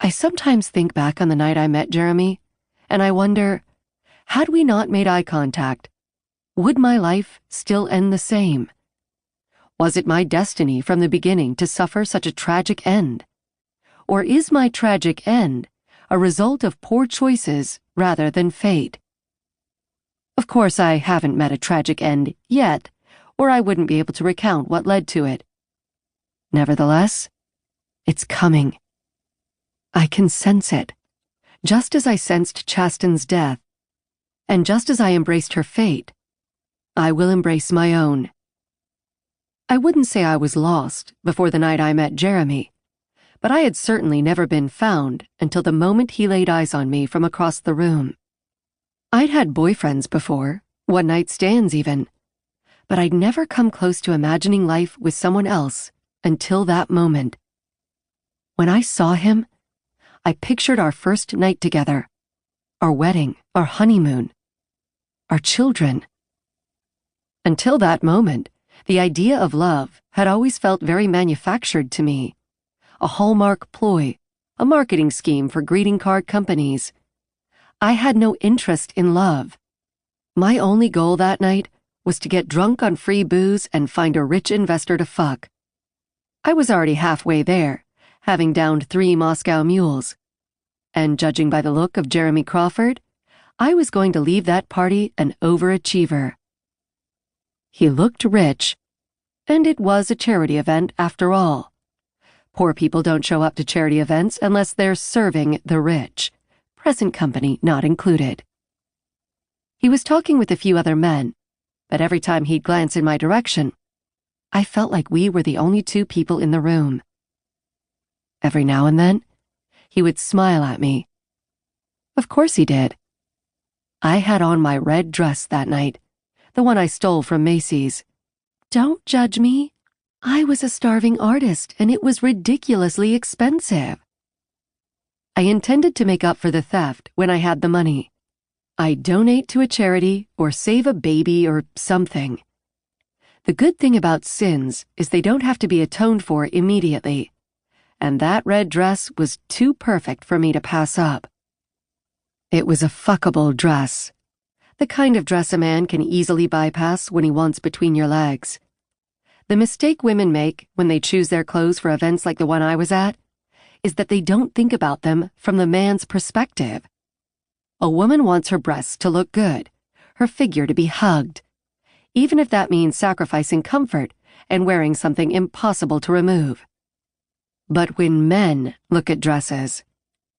I sometimes think back on the night I met Jeremy, and I wonder, had we not made eye contact, would my life still end the same? Was it my destiny from the beginning to suffer such a tragic end? Or is my tragic end a result of poor choices rather than fate? Of course, I haven't met a tragic end yet, or I wouldn't be able to recount what led to it. Nevertheless, it's coming. I can sense it, just as I sensed Chasten's death, and just as I embraced her fate, I will embrace my own. I wouldn't say I was lost before the night I met Jeremy, but I had certainly never been found until the moment he laid eyes on me from across the room. I'd had boyfriends before, one-night stands even, but I'd never come close to imagining life with someone else until that moment. When I saw him, I pictured our first night together, our wedding, our honeymoon, our children. Until that moment, the idea of love had always felt very manufactured to me, a hallmark ploy, a marketing scheme for greeting card companies. I had no interest in love. My only goal that night was to get drunk on free booze and find a rich investor to fuck. I was already halfway there, having downed 3 Moscow mules. And judging by the look of Jeremy Crawford, I was going to leave that party an overachiever. He looked rich, and it was a charity event after all. Poor people don't show up to charity events unless they're serving the rich, present company not included. He was talking with a few other men, but every time he'd glance in my direction, I felt like we were the only 2 people in the room. Every now and then, he would smile at me. Of course he did. I had on my red dress that night, the one I stole from Macy's. Don't judge me. I was a starving artist, and it was ridiculously expensive. I intended to make up for the theft when I had the money. I'd donate to a charity or save a baby or something. The good thing about sins is they don't have to be atoned for immediately, and that red dress was too perfect for me to pass up. It was a fuckable dress, the kind of dress a man can easily bypass when he wants between your legs. The mistake women make when they choose their clothes for events like the one I was at is that they don't think about them from the man's perspective. A woman wants her breasts to look good, her figure to be hugged, even if that means sacrificing comfort and wearing something impossible to remove. But when men look at dresses,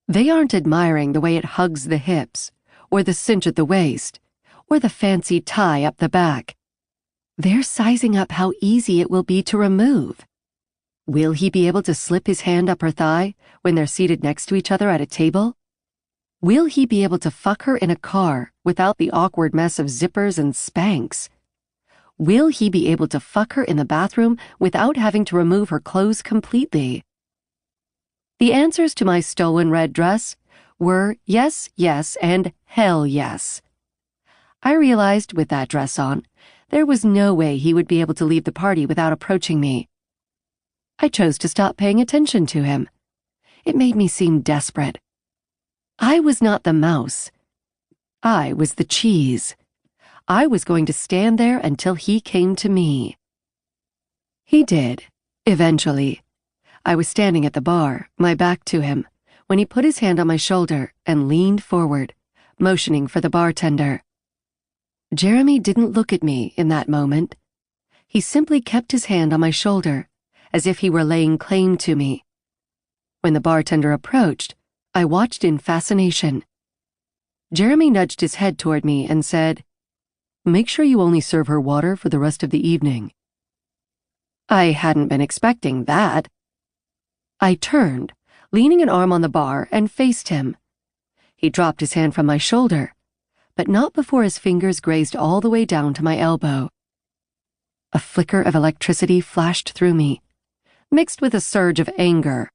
they aren't admiring the way it hugs the hips, or the cinch at the waist, or the fancy tie up the back. They're sizing up how easy it will be to remove. Will he be able to slip his hand up her thigh when they're seated next to each other at a table? Will he be able to fuck her in a car without the awkward mess of zippers and Spanx? Will he be able to fuck her in the bathroom without having to remove her clothes completely? The answers to my stolen red dress were yes, yes, and hell yes. I realized with that dress on, there was no way he would be able to leave the party without approaching me. I chose to stop paying attention to him. It made me seem desperate. I was not the mouse. I was the cheese. I was going to stand there until he came to me. He did, eventually. I was standing at the bar, my back to him, when he put his hand on my shoulder and leaned forward, motioning for the bartender. Jeremy didn't look at me in that moment. He simply kept his hand on my shoulder, as if he were laying claim to me. When the bartender approached, I watched in fascination. Jeremy nudged his head toward me and said, "Make sure you only serve her water for the rest of the evening." I hadn't been expecting that. I turned, leaning an arm on the bar, and faced him. He dropped his hand from my shoulder, but not before his fingers grazed all the way down to my elbow. A flicker of electricity flashed through me, mixed with a surge of anger.